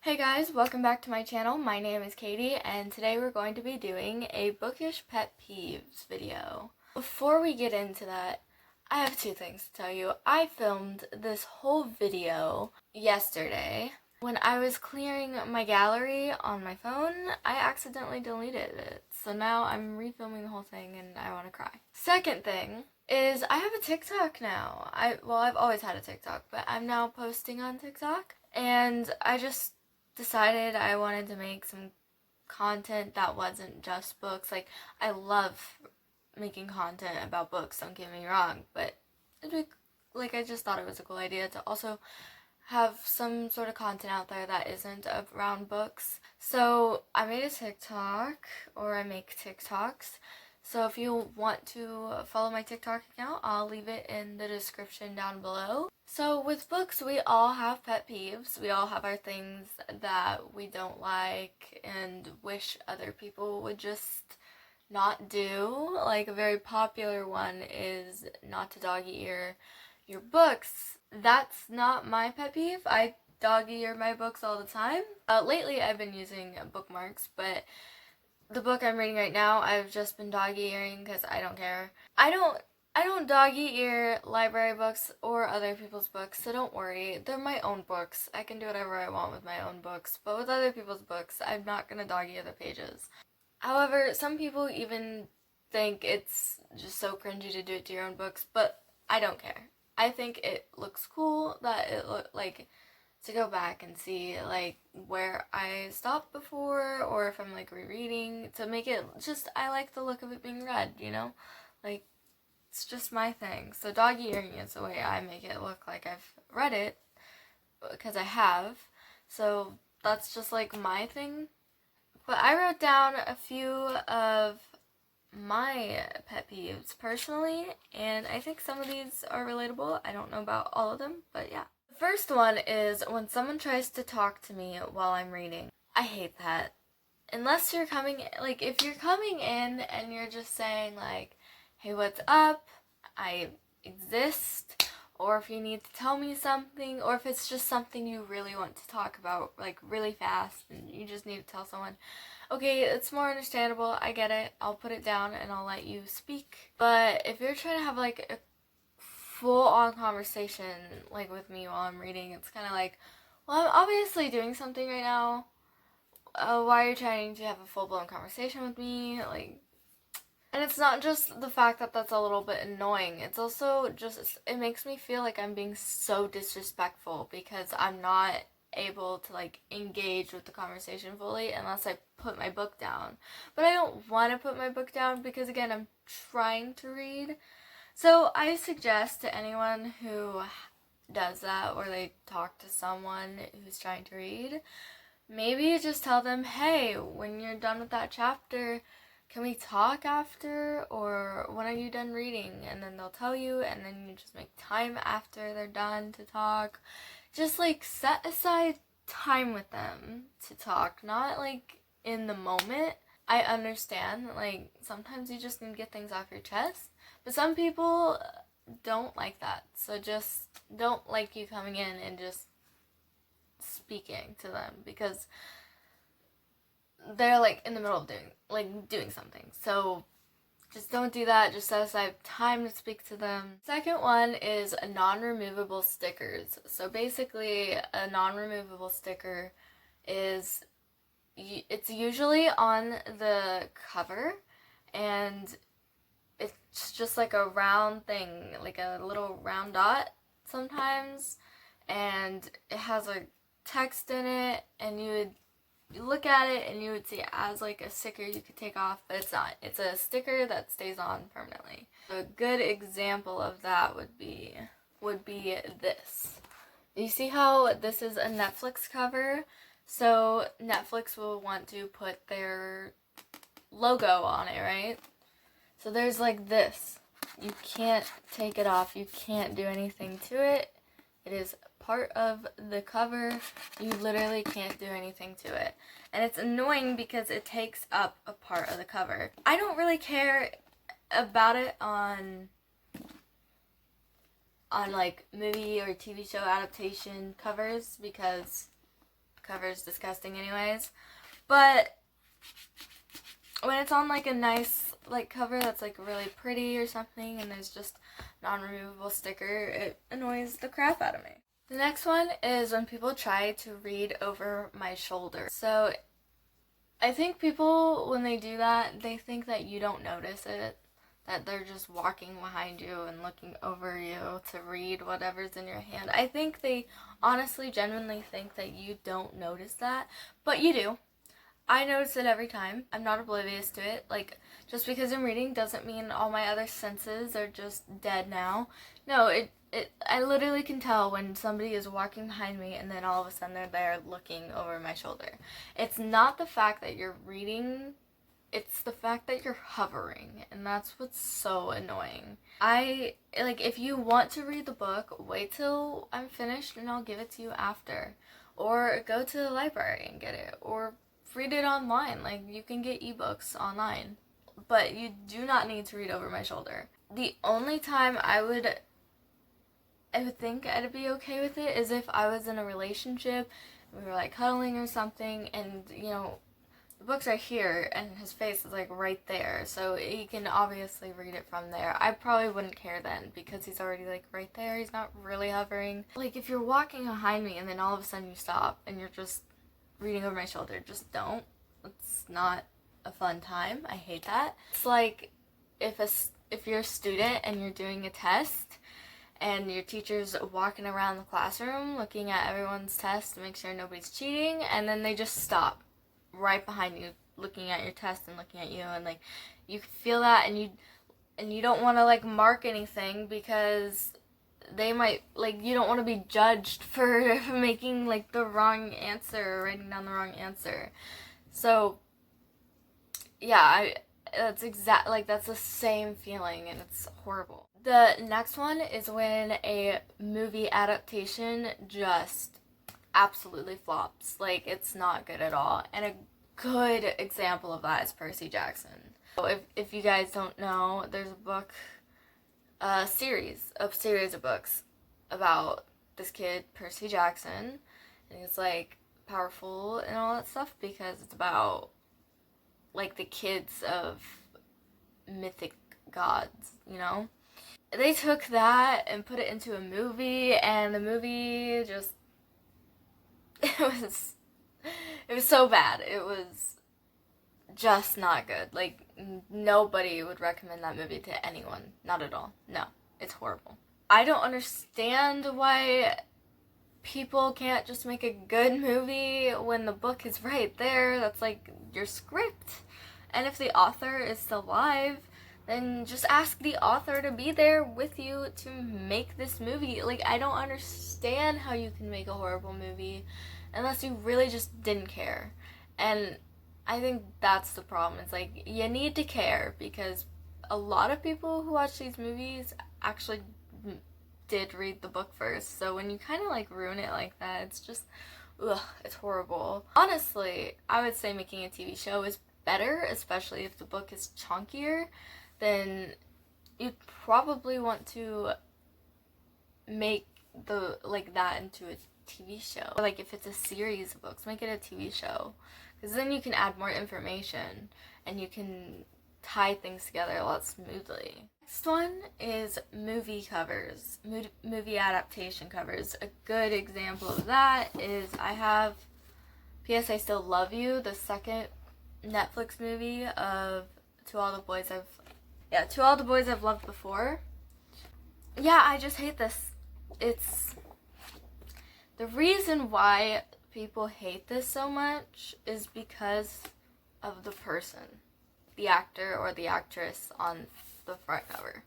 Hey guys, welcome back to my channel. My name is Katie and today we're going to be doing a Bookish Pet Peeves video. Before we get into that, I have two things to tell you. I filmed this whole video yesterday. When I was clearing my gallery on my phone, I accidentally deleted it. So now I'm refilming the whole thing and I want to cry. Second thing is I have a TikTok now. I've always had a TikTok, but I'm now posting on TikTok and I just decided I wanted to make some content that wasn't just books. Like, I love making content about books, don't get me wrong, but I just thought it was a cool idea to also have some sort of content out there that isn't around books. So I made a TikTok, or I make TikToks. So if you want to follow my TikTok account, I'll leave it in the description down below. So with books, we all have pet peeves. We all have our things that we don't like and wish other people would just not do. Like, a very popular one is not to doggy ear your books. That's not my pet peeve. I doggy ear my books all the time. Lately I've been using bookmarks, but the book I'm reading right now, I've just been doggy earing because I don't care. I don't doggy ear library books or other people's books, so don't worry. They're my own books. I can do whatever I want with my own books, but with other people's books, I'm not gonna doggy ear the pages. However, some people even think it's just so cringy to do it to your own books, but I don't care. I think it looks cool that it to go back and see like where I stopped before, or if I'm like rereading, to make it just, I like the look of it being read, you know? Like, it's just my thing. So doggy earing is the way I make it look like I've read it, because I have. So that's just like my thing. But I wrote down a few of my pet peeves personally, and I think some of these are relatable. I don't know about all of them, but yeah. The first one is when someone tries to talk to me while I'm reading. I hate that. Unless you're if you're coming in and you're just saying like, hey, what's up? I exist. Or if you need to tell me something, or if it's just something you really want to talk about, like really fast, and you just need to tell someone, okay, it's more understandable, I get it, I'll put it down and I'll let you speak. But if you're trying to have like a full-on conversation like with me while I'm reading, it's kind of like, well, I'm obviously doing something right now. Why are you trying to have a full-blown conversation with me? Like, and it's not just the fact that that's a little bit annoying. It's also just, it makes me feel like I'm being so disrespectful because I'm not able to like engage with the conversation fully unless I put my book down. But I don't want to put my book down because, again, I'm trying to read. So I suggest to anyone who does that, or they talk to someone who's trying to read, maybe just tell them, hey, when you're done with that chapter, can we talk after, or when are you done reading? And then they'll tell you, and then you just make time after they're done to talk. Just like set aside time with them to talk, not like in the moment. I understand, like, sometimes you just need to get things off your chest, but some people don't like that. So just don't like you coming in and just speaking to them because they're like in the middle of doing something. So just don't do that. Just set aside time to speak to them. Second one is non-removable stickers. So basically, a non-removable sticker is, it's usually on the cover, and it's just like a round thing, like a little round dot sometimes, and it has a text in it, and you look at it and you would see it as like a sticker you could take off, but it's not. It's a sticker that stays on permanently. A good example of that would be this. You see how this is a Netflix cover? So Netflix will want to put their logo on it, right? So there's like this. You can't take it off. You can't do anything to it. It is part of the cover. You literally can't do anything to it. And it's annoying because it takes up a part of the cover. I don't really care about it on like movie or TV show adaptation covers because cover is disgusting anyways. But when it's on like a nice like cover that's like really pretty or something and there's just non-removable sticker, it annoys the crap out of me. The next one is when people try to read over my shoulder. So I think people, when they do that, they think that you don't notice it, that they're just walking behind you and looking over you to read whatever's in your hand. I think they honestly, genuinely think that you don't notice that, but you do. I notice it every time. I'm not oblivious to it. Like, just because I'm reading doesn't mean all my other senses are just dead now. No, I literally can tell when somebody is walking behind me and then all of a sudden they're there looking over my shoulder. It's not the fact that you're reading, it's the fact that you're hovering, and that's what's so annoying. If you want to read the book, wait till I'm finished and I'll give it to you after. Or go to the library and get it. Or read it online. Like, you can get ebooks online. But you do not need to read over my shoulder. The only time I would think I'd be okay with it is if I was in a relationship, we were like cuddling or something, and the books are here and his face is like right there, so he can obviously read it from there. I probably wouldn't care then because he's already like right there, he's not really hovering. Like, if you're walking behind me and then all of a sudden you stop and you're just reading over my shoulder, just don't. It's not a fun time. I hate that. It's like if you're a student and you're doing a test and your teacher's walking around the classroom looking at everyone's test to make sure nobody's cheating, and then they just stop right behind you looking at your test and looking at you, and like you feel that and you don't want to like mark anything because they might, like, you don't want to be judged for making like the wrong answer or writing down the wrong answer. So yeah, that's that's the same feeling, and it's horrible. The next one is when a movie adaptation just absolutely flops. Like, it's not good at all. And a good example of that is Percy Jackson. So if you guys don't know, there's a series of books about this kid, Percy Jackson. And it's like powerful and all that stuff because it's about like the kids of mythic gods, They took that and put it into a movie, and the movie just it was so bad. It was just not good. Like, nobody would recommend that movie to anyone. Not at all. No, it's horrible. I don't understand why people can't just make a good movie when the book is right there. That's like your script. And if the author is still alive, then just ask the author to be there with you to make this movie. Like, I don't understand how you can make a horrible movie unless you really just didn't care. And I think that's the problem. It's like, you need to care, because a lot of people who watch these movies actually did read the book first. So when you kind of like ruin it like that, it's just, it's horrible. Honestly, I would say making a TV show is better, especially if the book is chunkier. Then you'd probably want to make that into a TV show. Like, if it's a series of books, make it a TV show, because then you can add more information and you can tie things together a lot smoothly. Next one is movie covers, movie adaptation covers. A good example of that is I have P.S. I Still Love You, the second Netflix movie of To All the Boys I've Loved Before. Yeah, I just hate this. It's the reason why people hate this so much is because of the person, the actor or the actress on the front cover.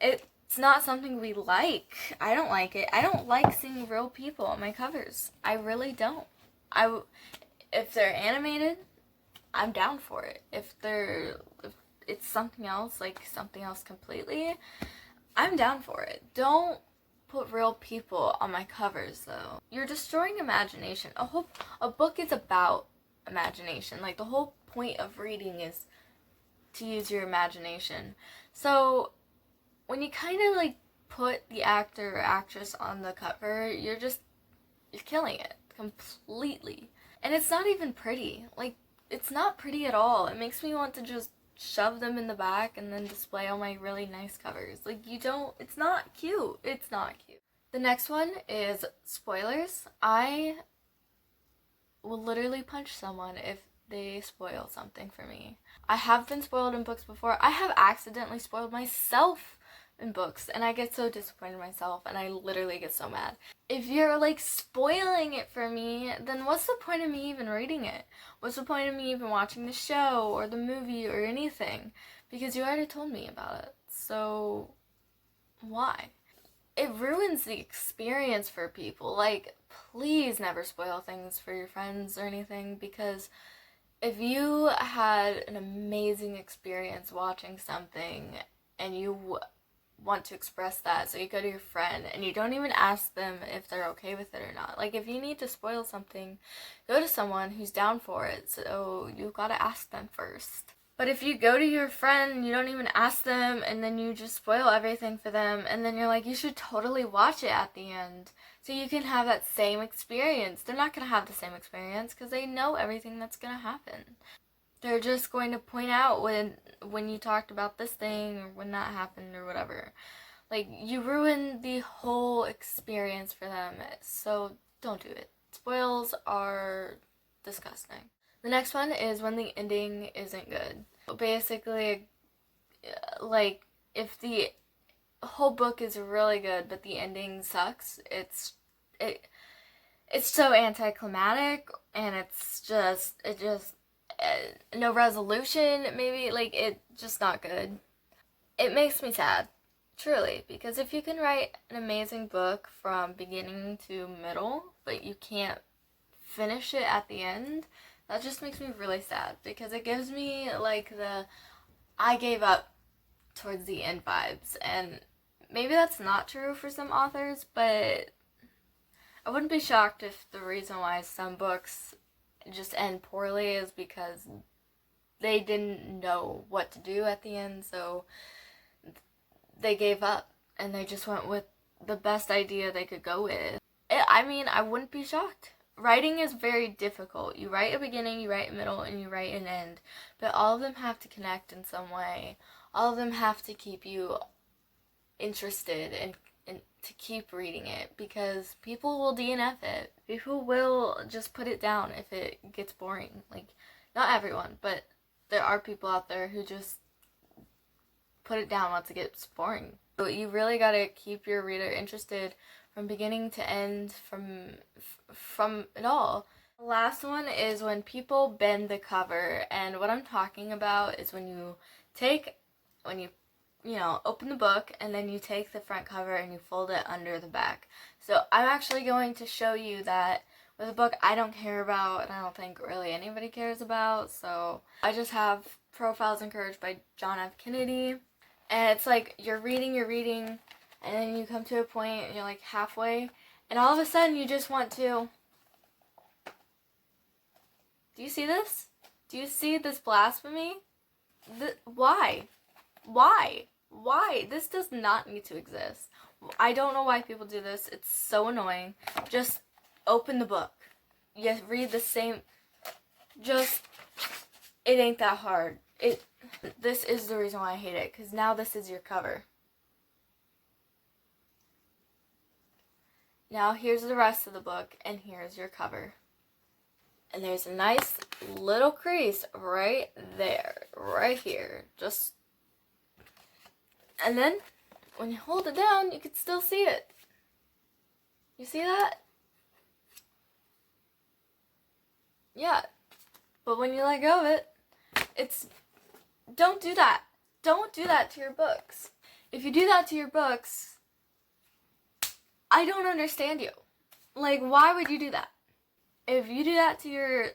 It's not something we like. I don't like it. I don't like seeing real people on my covers. I really don't. If they're animated, I'm down for it. If it's something else, like something else completely, I'm down for it. Don't put real people on my covers, though. You're destroying imagination. A book is about imagination. Like, the whole point of reading is to use your imagination. So when you kind of like put the actor or actress on the cover, you're killing it completely. And it's not even pretty. Like, it's not pretty at all. It makes me want to just shove them in the back and then display all my really nice covers. Like, it's not cute. It's not cute. The next one is spoilers. I will literally punch someone if they spoil something for me. I have been spoiled in books before. I have accidentally spoiled myself in books, and I get so disappointed in myself, and I literally get so mad. If you're like spoiling it for me, then what's the point of me even reading it? What's the point of me even watching the show or the movie or anything? Because you already told me about it. So why? It ruins the experience for people. Like, please never spoil things for your friends or anything, because if you had an amazing experience watching something and you want to express that, so you go to your friend and you don't even ask them if they're okay with it or not. Like, if you need to spoil something, go to someone who's down for it, so you gotta ask them first. But if you go to your friend and you don't even ask them, and then you just spoil everything for them, and then you're like, you should totally watch it at the end so you can have that same experience. They're not going to have the same experience because they know everything that's going to happen. They're just going to point out when you talked about this thing or when that happened or whatever. Like, you ruin the whole experience for them, so don't do it. Spoils are disgusting. The next one is when the ending isn't good. Basically, like, if the whole book is really good but the ending sucks, it's so anticlimactic, and no resolution, maybe, like, it's just not good. It makes me sad, truly, because if you can write an amazing book from beginning to middle, but you can't finish it at the end, that just makes me really sad, because it gives me, like, the I gave up towards the end vibes, and maybe that's not true for some authors, but I wouldn't be shocked if the reason why some books just end poorly is because they didn't know what to do at the end, so they gave up, and they just went with the best idea they could go with. I wouldn't be shocked. Writing is very difficult. You write a beginning, you write a middle, and you write an end. But all of them have to connect in some way. All of them have to keep you interested and to keep reading it, because people will DNF it. People will just put it down if it gets boring. Like, not everyone, but there are people out there who just put it down once it gets boring. So you really gotta keep your reader interested from beginning to end, from it all. The last one is when people bend the cover, and what I'm talking about is when you open the book, and then you take the front cover and you fold it under the back. So I'm actually going to show you that with a book I don't care about, and I don't think really anybody cares about. So I just have Profiles in Courage by John F. Kennedy, and it's like you're reading, and then you come to a point and you're like halfway, and all of a sudden you just want to... Do you see this? Do you see this blasphemy? Why? Why? This does not need to exist. I don't know why people do this. It's so annoying. Just open the book. You read the same... It ain't that hard. This is the reason why I hate it, because now this is your cover. Now here's the rest of the book, and here's your cover. And there's a nice little crease right there, right here. And then, when you hold it down, you can still see it. You see that? Yeah. But when you let go of it, don't do that. Don't do that to your books. If you do that to your books, I don't understand you. Like, why would you do that? If you do that to your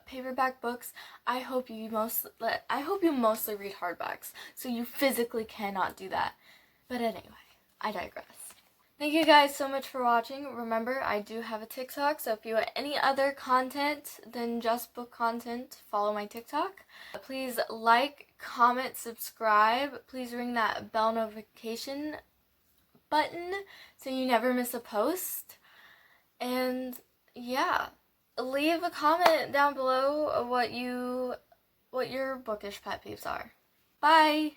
paperback books, I hope you mostly read hardbacks, so you physically cannot do that. But anyway, I digress. Thank you guys so much for watching. Remember, I do have a TikTok, so if you want any other content than just book content, follow my TikTok. Please like, comment, subscribe. Please ring that bell notification button so you never miss a post. And yeah, leave a comment down below of what your bookish pet peeves are. Bye!